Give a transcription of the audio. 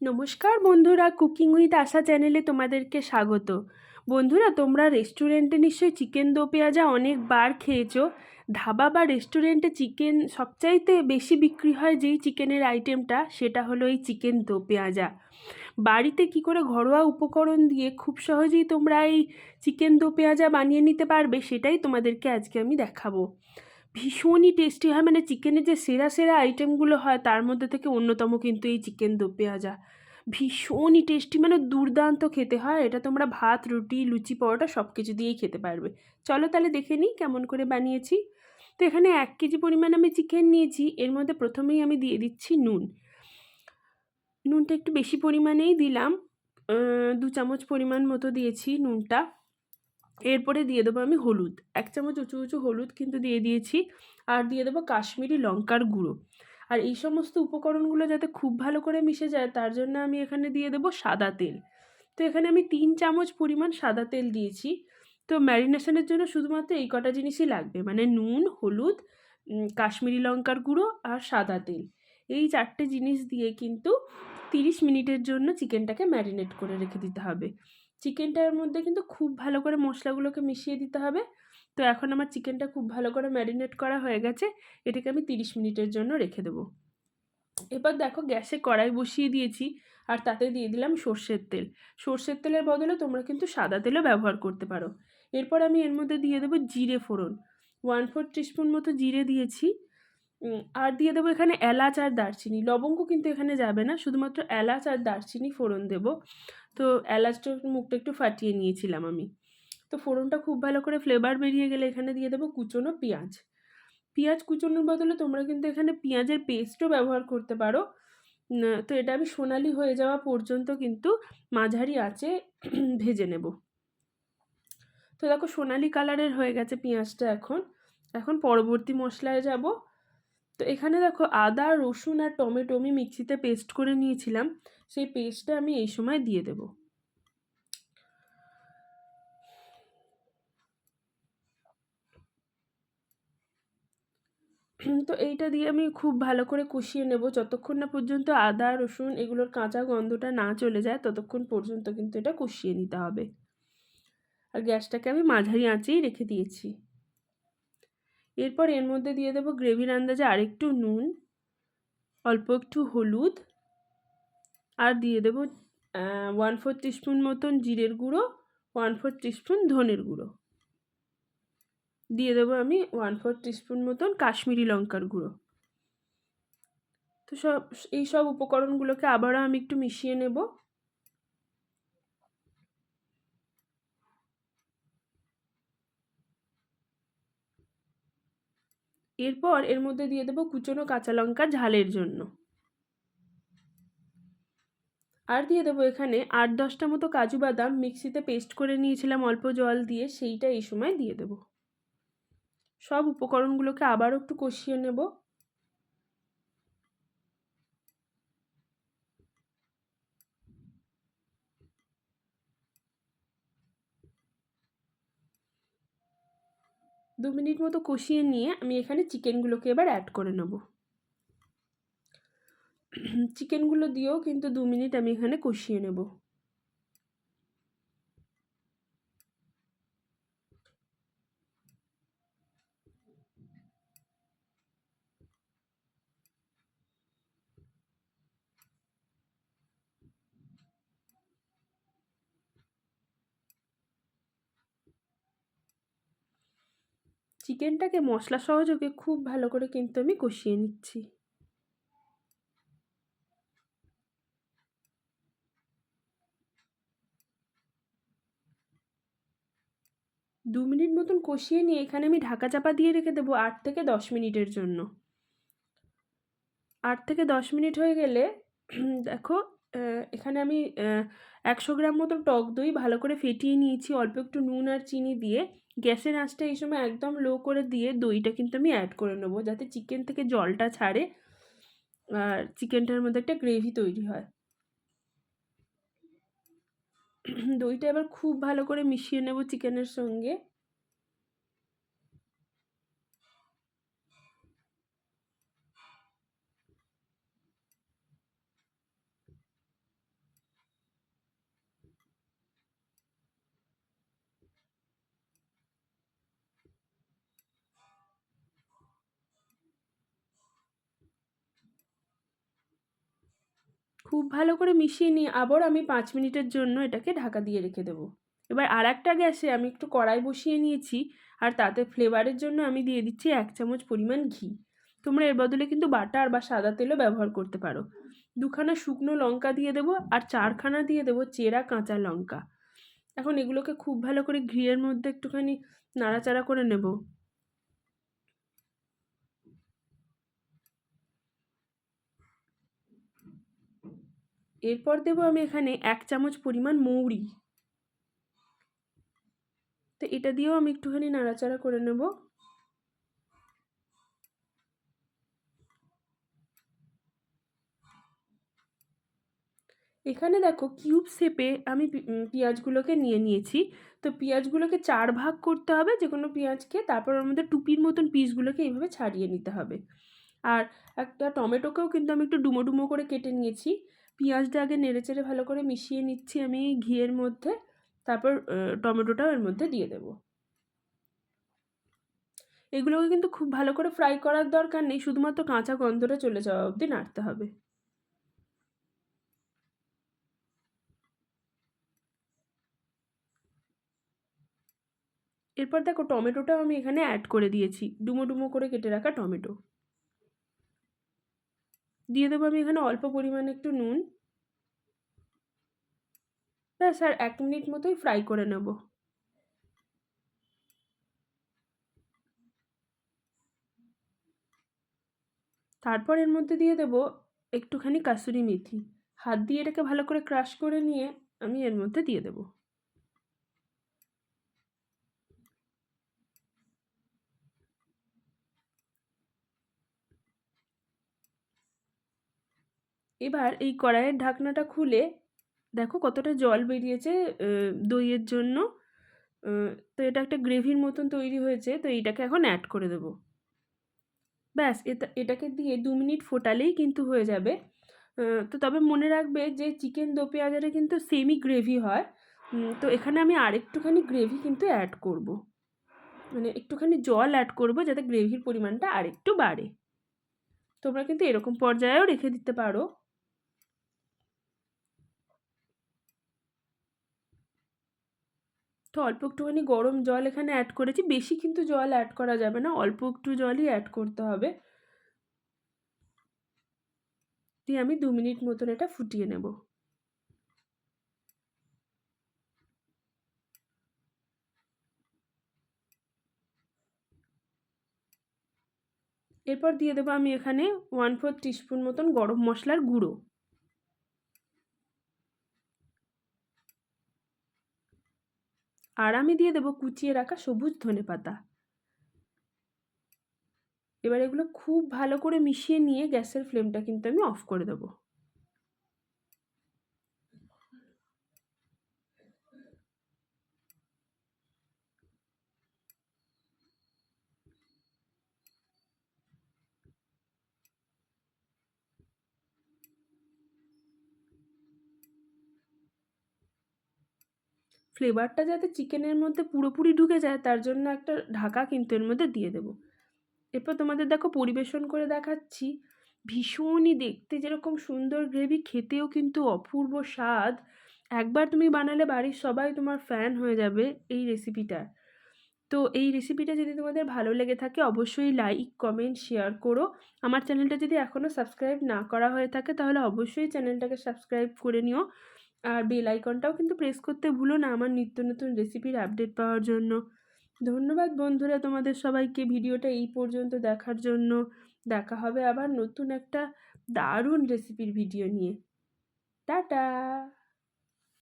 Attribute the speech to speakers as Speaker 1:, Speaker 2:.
Speaker 1: নমস্কার বন্ধুরা, cooking with আশা চ্যানেলে তোমাদেরকে স্বাগত। বন্ধুরা, তোমরা রেস্টুরেন্টে নিশ্চয়ই চিকেন দো পেঁয়াজা অনেকবার খেয়েছো। ধাবা বা রেস্টুরেন্টে চিকেন সবচাইতে বেশি বিক্রি হয় যেই চিকেনের আইটেমটা, সেটা হলো এই চিকেন দো পেঁয়াজা। বাড়িতে কি করে ঘরোয়া উপকরণ দিয়ে খুব সহজেই তোমরা এই চিকেন দো পেঁয়াজা বানিয়ে নিতে পারবে, সেটাই তোমাদেরকে আজকে আমি দেখাবো। ভীষণই টেস্টি হয়, মানে চিকেনের যে সেরা সেরা আইটেমগুলো হয় তার মধ্যে থেকে অন্যতম কিন্তু এই চিকেন দো পেঁয়াজা। ভীষণই টেস্টি, মানে দুর্দান্ত খেতে হয়। এটা তোমরা ভাত, রুটি, লুচি, পরোটা সব কিছু দিয়েই খেতে পারবে। চলো তাহলে দেখে নিই কেমন করে বানিয়েছি। তো এখানে 1 কেজি পরিমাণ আমি চিকেন নিয়েছি। এর মধ্যে প্রথমেই আমি দিয়ে দিচ্ছি নুন। নুনটা একটু বেশি পরিমাণেই দিলাম, 2 চামচ পরিমাণ মতো দিয়েছি নুনটা। এরপরে দিয়ে দেবো আমি হলুদ, 1 চামচ উঁচু উঁচু হলুদ কিন্তু দিয়ে দিয়েছি। আর দিয়ে দেবো কাশ্মীরি লঙ্কার গুঁড়ো। আর এই সমস্ত উপকরণগুলো যাতে খুব ভালো করে মিশে যায় তার জন্য আমি এখানে দিয়ে দেবো সাদা তেল। তো এখানে আমি 3 চামচ পরিমাণ সাদা তেল দিয়েছি। তো ম্যারিনেশনের জন্য শুধুমাত্র এই কটা জিনিসই লাগবে, মানে নুন, হলুদ, কাশ্মীরি লঙ্কার গুঁড়ো আর সাদা তেল। এই 4টে জিনিস দিয়ে কিন্তু 30 মিনিটের জন্য চিকেনটাকে ম্যারিনেট করে রেখে দিতে হবে। চিকেনটার মধ্যে কিন্তু খুব ভালো করে মশলাগুলোকে মিশিয়ে দিতে হবে। তো এখন আমার চিকেনটা খুব ভালো করে ম্যারিনেট করা হয়ে গেছে। এটাকে আমি 30 মিনিটের জন্য রেখে দেবো। এবার দেখো, গ্যাসে কড়াই বসিয়ে দিয়েছি আর তাতে দিয়ে দিলাম সর্ষের তেল। সর্ষের তেলের বদলে তোমরা কিন্তু সাদা তেলও ব্যবহার করতে পারো। এরপর আমি এর মধ্যে দিয়ে দেবো জিরে ফোড়ন। 1/4 টিস্পুন মতো জিরে দিয়েছি। আর দিয়ে দেবো এখানে এলাচ আর দারচিনি। লবঙ্গ কিন্তু এখানে যাবে না, শুধুমাত্র এলাচ আর দারচিনি ফোড়ন দেবো। তো এলাচটার মুখটা একটু ফাটিয়ে নিয়েছিলাম আমি। তো ফোড়নটা খুব ভালো করে ফ্লেভার বেরিয়ে গেলে এখানে দিয়ে দেবো কুচনো পেঁয়াজ। পেঁয়াজ কুচনোর বদলে তোমরা কিন্তু এখানে পেঁয়াজের পেস্টও ব্যবহার করতে পারো। তো এটা আমি সোনালি হয়ে যাওয়া পর্যন্ত কিন্তু মাঝারি আঁচে ভেজে নেব। তো দেখো, সোনালি কালারের হয়ে গেছে পেঁয়াজটা। এখন পরবর্তী মশলায় যাব। তো এখানে দেখো, আদা, রসুন আর টমেটো আমি মিক্সিতে পেস্ট করে নিয়েছিলাম। সেই পেস্টটা আমি এই সময় দিয়ে দেব। তো এইটা দিয়ে আমি খুব ভালো করে কষিয়ে নেব, যতক্ষণ না পর্যন্ত আদা, রসুন এগুলোর কাঁচা গন্ধটা না চলে যায় ততক্ষণ পর্যন্ত কিন্তু এটা কষিয়ে নিতে হবে। আর গ্যাসটাকে আমি মাঝারি আঁচেই রেখে দিয়েছি। এরপর এর মধ্যে দিয়ে দেবো গ্রেভির আন্দাজে আরেকটু নুন, অল্প একটু হলুদ, আর দিয়ে দেবো 1/4 টিস্পুন মতন জিরের গুঁড়ো, 1/4 টিস্পুন ধনের গুঁড়ো। দিয়ে দেবো আমি 1/4 টিস্পুন মতন কাশ্মীরি লঙ্কার গুঁড়ো। তো এই সব উপকরণগুলোকে আবারও আমি একটু মিশিয়ে নেব। এরপর এর মধ্যে দিয়ে দেবো কুচনো কাঁচা লঙ্কা ঝালের জন্য। আর দিয়ে দেবো এখানে 8-10টা মতো কাজু বাদাম মিক্সিতে পেস্ট করে নিয়েছিলাম অল্প জল দিয়ে, সেইটা এই সময় দিয়ে দেবো। সব উপকরণগুলোকে আবারও একটু কষিয়ে নেব। 2 মিনিট মতো কষিয়ে নিয়ে আমি এখানে চিকেনগুলোকে এবার অ্যাড করে নেব। চিকেনগুলো দিয়েও কিন্তু 2 মিনিট আমি এখানে কষিয়ে নেব। চিকেনটাকে মশলা সহযোগে খুব ভালো করে কিন্তু আমি কষিয়ে নিচ্ছি। 2 মিনিট মতন কষিয়ে নিয়ে এখানে আমি ঢাকা চাপা দিয়ে রেখে দেবো 8 থেকে 10 মিনিটের জন্য। 8 থেকে 10 মিনিট হয়ে গেলে দেখো, এখানে আমি 100 গ্রাম মতো টক দই ভালো করে ফেটিয়ে নিয়েছি অল্প একটু নুন আর চিনি দিয়ে। গ্যাসের আঁচটা এই সময় একদম লো করে দিয়ে দইটা কিন্তু আমি অ্যাড করে নেবো, যাতে চিকেন থেকে জলটা ছাড়ে আর চিকেনটার মধ্যে একটা গ্রেভি তৈরি হয়। দইটা এবার খুব ভালো করে মিশিয়ে নেব চিকেনের সঙ্গে। খুব ভালো করে মিশিয়ে নিয়ে আবার আমি 5 মিনিটের জন্য এটাকে ঢাকা দিয়ে রেখে দেবো। এবার আরেকটা গ্যাসে আমি একটু কড়াই বসিয়ে নিয়েছি, আর তাতে ফ্লেভারের জন্য আমি দিয়ে দিচ্ছি 1 চামচ পরিমাণ ঘি। তোমরা এর বদলে কিন্তু বাটার বা সাদা তেলও ব্যবহার করতে পারো। 2 খানা শুকনো লঙ্কা দিয়ে দেবো, আর 4 খানা দিয়ে দেবো চেরা কাঁচা লঙ্কা। এখন এগুলোকে খুব ভালো করে ঘিয়ের মধ্যে একটুখানি নাড়াচাড়া করে নেব। এরপর দেবো আমি এখানে 1 চামচ পরিমাণ মৌরি। তো এটা দিয়েও আমি একটুখানি নাড়াচাড়া করে নেব। এখানে দেখো কিউব শেপে আমি পেঁয়াজগুলোকে নিয়ে নিয়েছি। তো পেঁয়াজগুলোকে 4 ভাগ করতে হবে যে কোনো পেঁয়াজকে, তারপর ওর মধ্যে টুপির মতন পিসগুলোকে এইভাবে ছাড়িয়ে নিতে হবে। আর একটা টমেটোকেও কিন্তু আমি একটু ডুমো ডুমো করে কেটে নিয়েছি। পেঁয়াজটা আগে নেড়েচেড়ে ভালো করে মিশিয়ে নিচ্ছি আমি ঘিয়ের মধ্যে, তারপর টমেটোটাও এর মধ্যে দিয়ে দেবো। এগুলোকে কিন্তু খুব ভালো করে ফ্রাই করার দরকার নেই, শুধুমাত্র কাঁচা গন্ধটা চলে যাওয়া অবধি নাড়তে হবে। এরপর দেখো টমেটোটাও আমি এখানে অ্যাড করে দিয়েছি, ডুমো ডুমো করে কেটে রাখা টমেটো। দিয়ে দেবো আমি এখানে অল্প পরিমাণে একটু নুন। ব্যাস, আর 1 মিনিট মতোই ফ্রাই করে নেব। তারপর এর মধ্যে দিয়ে দেবো একটুখানি কাসুরি মেথি। হাত দিয়ে এটাকে ভালো করে ক্রাশ করে নিয়ে আমি এর মধ্যে দিয়ে দেবো। এবার এই কড়াইয়ের ঢাকনাটা খুলে দেখো কতটা জল বেরিয়েছে দইয়ের জন্য। তো এটা একটা গ্রেভির মতন তৈরি হয়েছে, তো এইটাকে এখন অ্যাড করে দেবো। ব্যাস, এটাকে দিয়ে 2 মিনিট ফোটালেই কিন্তু হয়ে যাবে। তো তবে মনে রাখবে যে চিকেন দো পেঁয়াজারে কিন্তু সেমি গ্রেভি হয়। তো এখানে আমি আরেকটুখানি গ্রেভি কিন্তু অ্যাড করব, মানে একটুখানি জল অ্যাড করব যাতে গ্রেভির পরিমাণটা আরেকটু বাড়ে। তোমরা কিন্তু এরকম পর্যায়েও রেখে দিতে পারো। তো অল্প একটুখানি গরম জল এখানে অ্যাড করেছি, বেশি কিন্তু জল অ্যাড করা যাবে না, অল্প একটু জলই অ্যাড করতে হবে। দিয়ে আমি 2 মিনিট মতন এটা ফুটিয়ে নেব। এরপর দিয়ে দেবো আমি এখানে 1/4 টিস্পুন মতন গরম মশলার গুঁড়ো। আর আমি দিয়ে দেবো কুচিয়ে রাখা সবুজ ধনেপাতা। এবার এগুলো খুব ভালো করে মিশিয়ে নিয়ে গ্যাসের ফ্লেমটা কিন্তু আমি অফ করে দেবো। ফ্লেভারটা যাতে চিকেনের মধ্যে পুরোপুরি ঢুকে যায় তার জন্য একটা ঢাকা কিন্তু এর মধ্যে দিয়ে দেবো। এরপর তোমাদের দেখো পরিবেশন করে দেখাচ্ছি। ভীষণই দেখতে যেরকম সুন্দর গ্রেভি, খেতেও কিন্তু অপূর্ব স্বাদ। একবার তুমি বানালে বাড়ির সবাই তোমার ফ্যান হয়ে যাবে এই রেসিপিটার। তো এই রেসিপিটা যদি তোমাদের ভালো লেগে থাকে অবশ্যই লাইক, কমেন্ট, শেয়ার করো। আমার চ্যানেলটা যদি এখনও সাবস্ক্রাইব না করা হয়ে থাকে তাহলে অবশ্যই চ্যানেলটাকে সাবস্ক্রাইব করে নিও। আর বেল আইকনটাও কিন্তু প্রেস করতে ভুলো না আমার নিত্য নতুন রেসিপির আপডেট পাওয়ার জন্য। ধন্যবাদ বন্ধুরা তোমাদের সবাইকে ভিডিওটা এই পর্যন্ত দেখার জন্য। দেখা হবে আবার নতুন একটা দারুণ রেসিপির ভিডিও নিয়ে। টাটা।